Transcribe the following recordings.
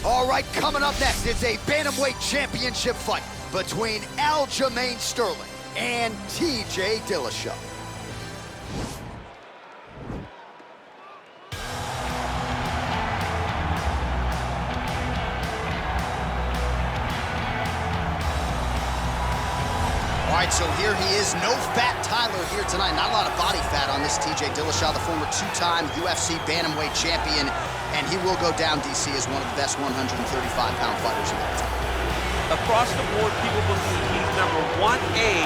All right, coming up next, it's a bantamweight championship fight between Algermain Sterling and TJ Dillashaw. All right, so here he is, no fat Tyler here tonight. Not a lot of body fat on this TJ Dillashaw, the former two-time UFC bantamweight champion, and he will go down, DC, as one of the best 135-pound fighters of all time. Across the board, people believe he's number 1A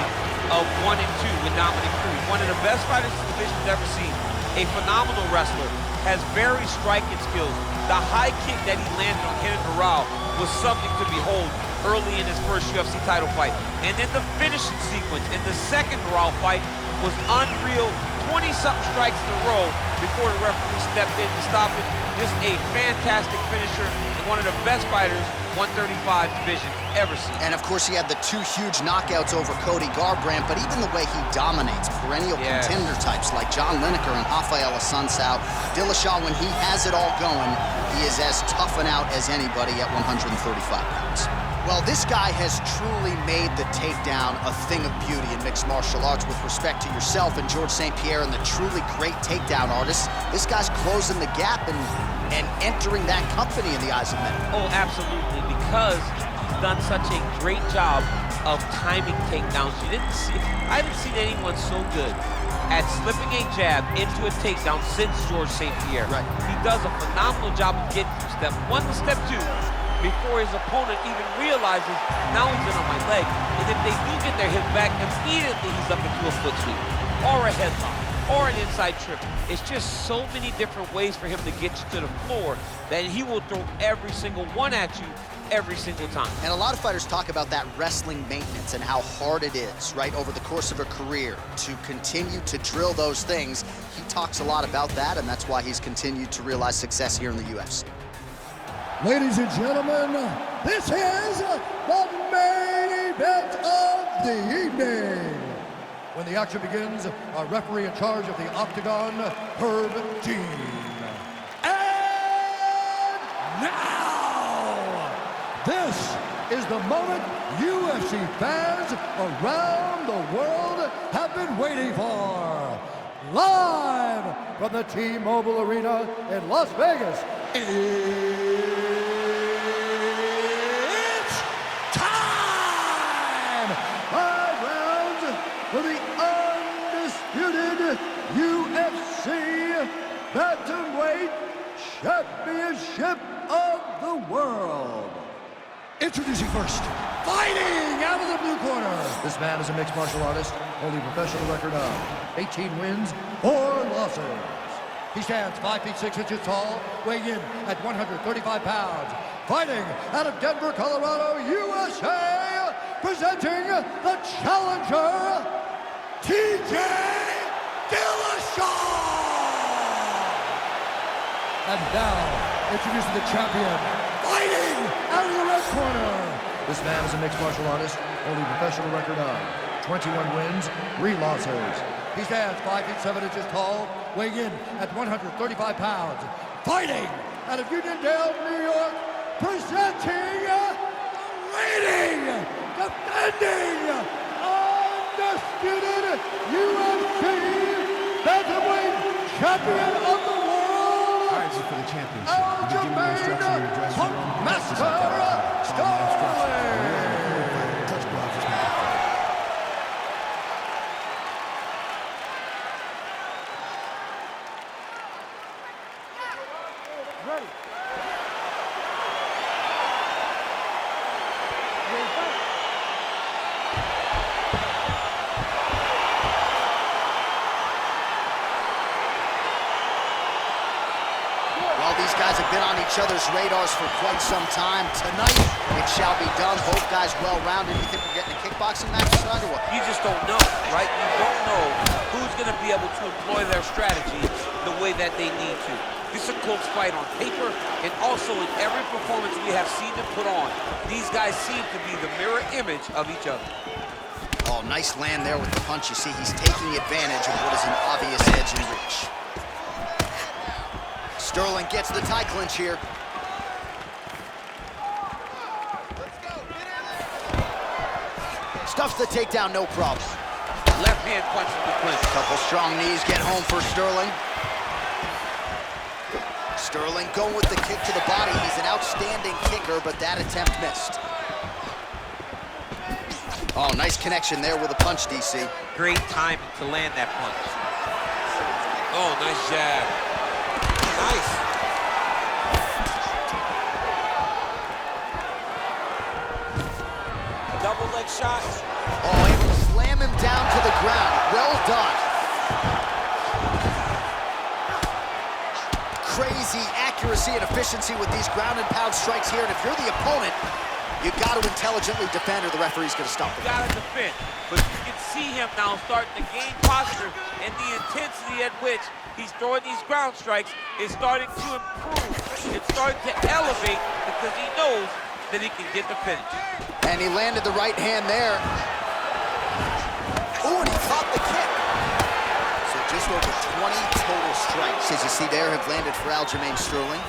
of 1 and 2 with Dominic Cruz. One of the best fighters this division's ever seen. A phenomenal wrestler, has very striking skills. The high kick that he landed on Kenneth Morale was something to behold early in his first UFC title fight. And then the finishing sequence in the second Morale fight was unreal. 20-something strikes in a row before the referee stepped in to stop it. Just a fantastic finisher and one of the best fighters 135 division ever seen. And of course he had the 2 huge knockouts over Cody Garbrandt, but even the way he dominates perennial contender types like John Lineker and Rafael Assunção, Dillashaw, when he has it all going, he is as tough and out as anybody at 135 pounds. Well, this guy has truly made the takedown a thing of beauty in mixed martial arts. With respect to yourself and George St. Pierre and the truly great takedown artists, this guy's closing the gap and entering that company in the eyes of many. Oh, absolutely, because he's done such a great job of timing takedowns. I haven't seen anyone so good at slipping a jab into a takedown since George St. Pierre. Right. He does a phenomenal job of getting from step 1 to step 2 before his opponent even realizes, now he's in on my leg. And if they do get their hip back, immediately he's up into a foot sweep, or a headlock, or an inside trip. It's just so many different ways for him to get you to the floor that he will throw every single one at you every single time. And a lot of fighters talk about that wrestling maintenance and how hard it is, right, over the course of a career to continue to drill those things. He talks a lot about that, and that's why he's continued to realize success here in the UFC. Ladies and gentlemen, this is the main event of the evening. When the action begins, our referee in charge of the Octagon, Herb Dean. And now, this is the moment UFC fans around the world have been waiting for. Live from the T-Mobile Arena in Las Vegas, it's time! 5 rounds for the undisputed UFC Bantamweight Championship of the World. Introducing first, fighting out of the blue corner. This man is a mixed martial artist, holding a professional record of 18 wins, 4 losses. He stands 5 feet 6 inches tall, weighing in at 135 pounds. Fighting out of Denver, Colorado, USA, presenting the challenger, TJ Dillashaw. And now, introducing the champion, fighting out of the red corner. This man is a mixed martial artist, holding a professional record of 21 wins, 3 losses. He stands 5 feet 7 inches tall, weighing in at 135 pounds. Fighting out of Uniondale, New York, presenting the reigning, defending, undisputed UFC Bantamweight Champion of the World, All right, this is for the championship. Algermain Master Sterling. These guys have been on each other's radars for quite some time. Tonight, it shall be done. Both guys well-rounded. You think we're getting a kickboxing match tonight or what? You just don't know, right? You don't know who's going to be able to employ their strategy the way that they need to. This is a close fight on paper, and also in every performance we have seen them put on, these guys seem to be the mirror image of each other. Oh, nice land there with the punch. You see, he's taking advantage of what is an obvious edge and reach. Sterling gets the tie clinch here. Stuffs the takedown, no problem. Left hand punch in the clinch. Couple strong knees get home for Sterling. Sterling going with the kick to the body. He's an outstanding kicker, but that attempt missed. Oh, nice connection there with a punch, DC. Great timing to land that punch. Oh, nice jab. Nice. Double leg shot. Oh, able to slam him down to the ground. Well done. Crazy accuracy and efficiency with these ground and pound strikes here. And if you're the opponent, you got to intelligently defend or the referee's going to stop it. You got to defend. But you can see him now starting to gain posture, and the intensity at which he's throwing these ground strikes is starting to improve. It's starting to elevate because he knows that he can get the finish. And he landed the right hand there. Ooh, and he caught the kick. So just over 20 total strikes, as you see there, have landed for Algermain Sterling.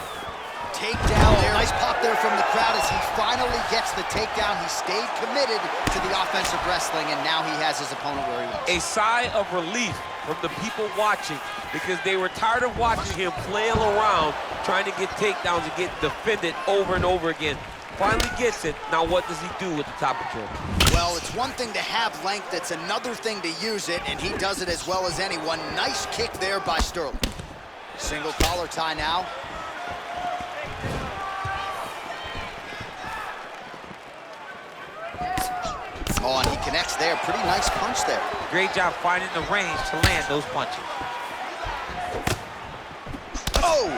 Takedown there. Nice pop there from the crowd as he finally gets the takedown. He stayed committed to the offensive wrestling, and now he has his opponent where he wants. A sigh of relief from the people watching because they were tired of watching him flail around trying to get takedowns and get defended over and over again. Finally gets it. Now what does he do with the top control? Well, it's one thing to have length, it's another thing to use it, and he does it as well as anyone. Nice kick there by Sterling. Single collar tie now. Oh, and he connects there. Pretty nice punch there. Great job finding the range to land those punches. Oh!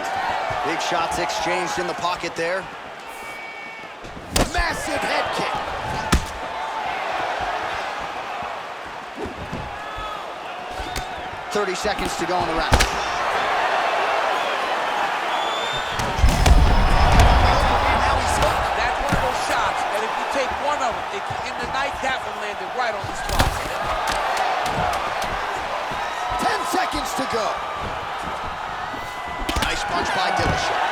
Big shots exchanged in the pocket there. Massive head kick. .30 seconds to go in the round. Now he's hooked. That's one of those shots that if you take one of them, in the night, that one landed right on the spot. 10 seconds to go. Nice punch by Dillashaw.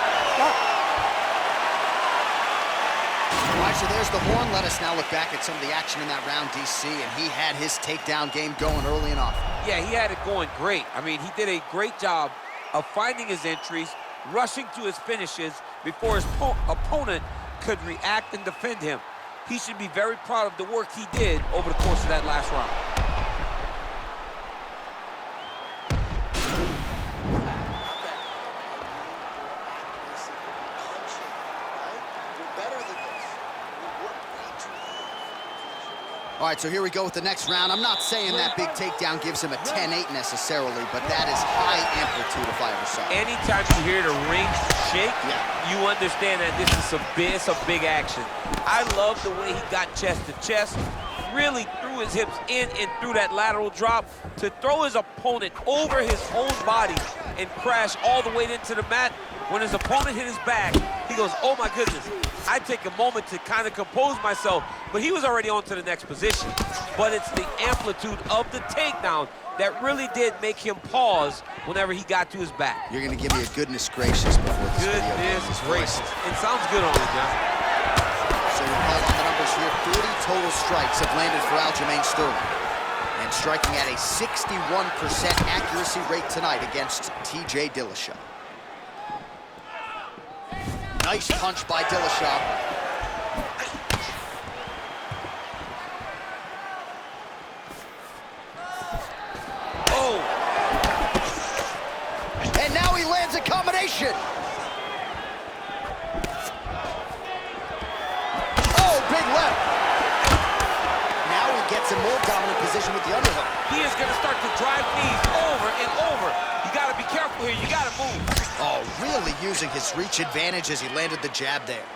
All right, so there's the horn. Let us now look back at some of the action in that round, DC, and he had his takedown game going early and often. Yeah, he had it going great. I mean, he did a great job of finding his entries, rushing to his finishes before his opponent could react and defend him. He should be very proud of the work he did over the course of that last round. All right, so here we go with the next round. I'm not saying that big takedown gives him a 10-8 necessarily, but that is high amplitude if I ever saw it. Anytime you hear the ring shake, you understand that this is a big action. I love the way he got chest to chest, really threw his hips in and through that lateral drop to throw his opponent over his own body and crash all the way into the mat. When his opponent hit his back, he goes, oh my goodness. I take a moment to kind of compose myself, but he was already on to the next position. But it's the amplitude of the takedown that really did make him pause whenever he got to his back. You're going to give me a goodness gracious before this video. Goodness gracious. It sounds good on me, John. So you're calling on the numbers here. 40 total strikes have landed for Algermain Sterling. And striking at a 61% accuracy rate tonight against TJ Dillashaw. Nice punch by Dillashaw. Oh! And now he lands a combination. Oh, big left. Now he gets a more dominant position with the underhook. He is going to start to drive knees over and over. You got to be careful here. You got to move. Oh, really using his reach advantage as he landed the jab there.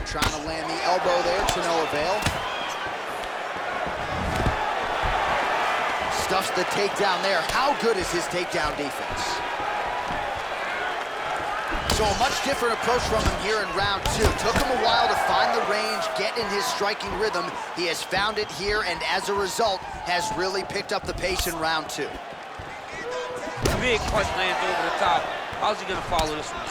Trying to land the elbow there to no avail. Stuffs the takedown there. How good is his takedown defense? So a much different approach from him here in round two. Took him a while to find the range, get in his striking rhythm. He has found it here, and as a result, has really picked up the pace in round two. Big punch lands over the top. How's he gonna follow this one?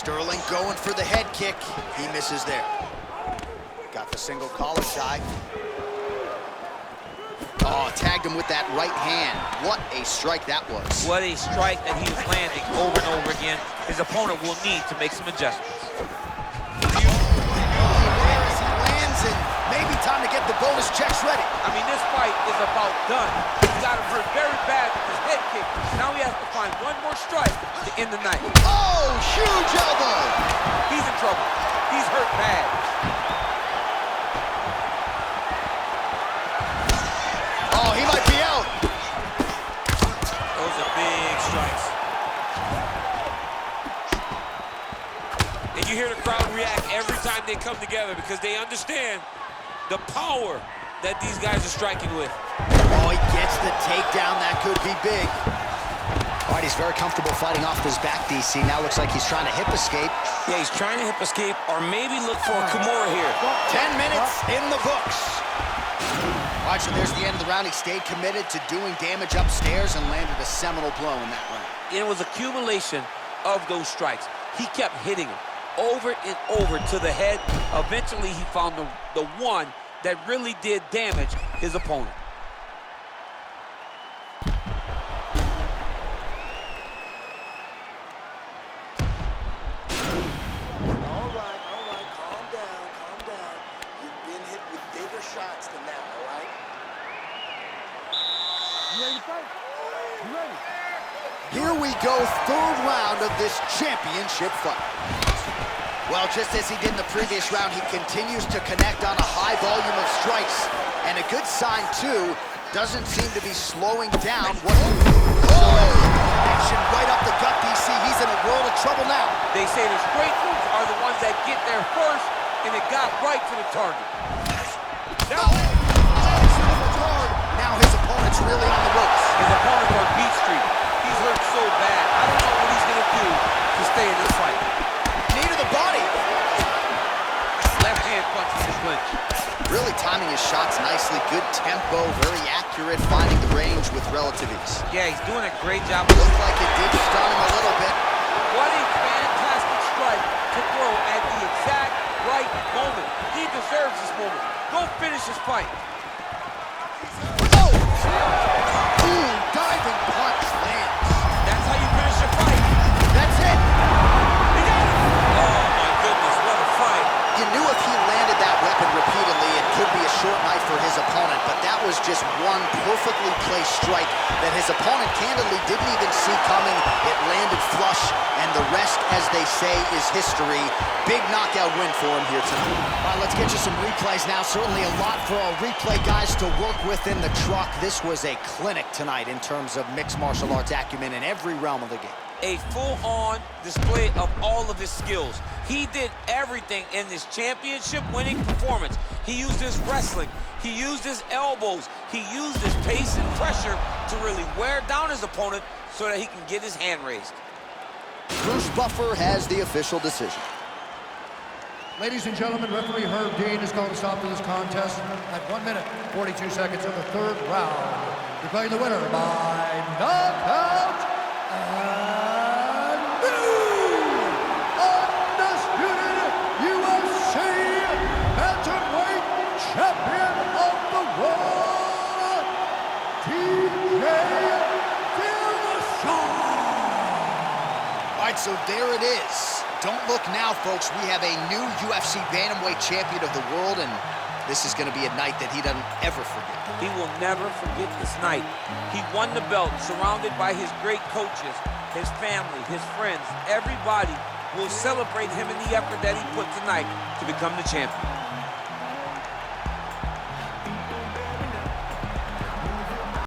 Sterling going for the head kick. He misses there. Got the single collar tie. Oh, tagged him with that right hand. What a strike that was. What a strike that he was landing over and over again. His opponent will need to make some adjustments. He lands, and maybe time to get the bonus checks ready. I mean, this fight is about done. He's got him hurt very bad with his head kick. Now he has to find one more strike to end the night. Oh, huge elbow. He's in trouble. He's hurt bad. Oh, he might be out. Those are big strikes. And you hear the crowd react every time they come together because they understand the power that these guys are striking with. Oh, he gets the takedown. That could be big. All right, he's very comfortable fighting off his back, DC. Now looks like he's trying to hip escape. Yeah, he's trying to hip escape or maybe look for a Kimura here. 10 minutes in the books. All right, so there's the end of the round. He stayed committed to doing damage upstairs and landed a seminal blow in that round. It was accumulation of those strikes. He kept hitting him over and over to the head. Eventually, he found the one that really did damage his opponent. All right, calm down. You've been hit with bigger shots than that, all right? You ready to fight? You ready? Here we go, third round of this championship fight. Well, just as he did in the previous round, he continues to connect on a high volume of strikes. And a good sign, too, doesn't seem to be slowing down. Action right up the gut, DC. He's in a world of trouble now. They say the straight moves are the ones that get there first, and it got right to the target. Now his opponent's really on the ropes. His opponent's on beat street. He's hurt so bad. I don't know what he's going to do to stay in this fight. Knee to the body. Left hand punch in the clinch. Really timing his shots nicely. Good tempo, very accurate, finding the range with relative ease. Yeah, he's doing a great job. Looked like it did stun him a little bit. What a fantastic strike to throw at the exact right moment. He deserves this moment. Go finish his fight. Oh! Ooh, diving punch lands. That's how you finish your fight. That's it. He got it. Oh, my goodness, what a fight. You knew if he landed that weapon repeatedly, it could be a short night for his opponent, but that was just one perfectly placed strike that his opponent candidly didn't even see coming. It landed flush, and the rest, as they say, is history. Big knockout win for him here tonight. All right, let's get you some replays now. Certainly a lot for our replay guys to work with in the truck. This was a clinic tonight in terms of mixed martial arts acumen in every realm of the game. A full-on display of all of his skills. He did everything in this championship-winning performance. He used his wrestling. He used his elbows. He used his pace and pressure to really wear down his opponent so that he can get his hand raised. Bruce Buffer has the official decision. Ladies and gentlemen, referee Herb Dean has called a stop to this contest at 1 minute, 42 seconds of the third round. Declaring the winner by knockout and new undisputed UFC bantamweight champion of the world, TJ Dillashaw. All right, so there it is. Don't look now, folks. We have a new UFC bantamweight champion of the world, and this is going to be a night that he doesn't ever forget. He will never forget this night. He won the belt, surrounded by his great coaches, his family, his friends. Everybody will celebrate him in the effort that he put tonight to become the champion.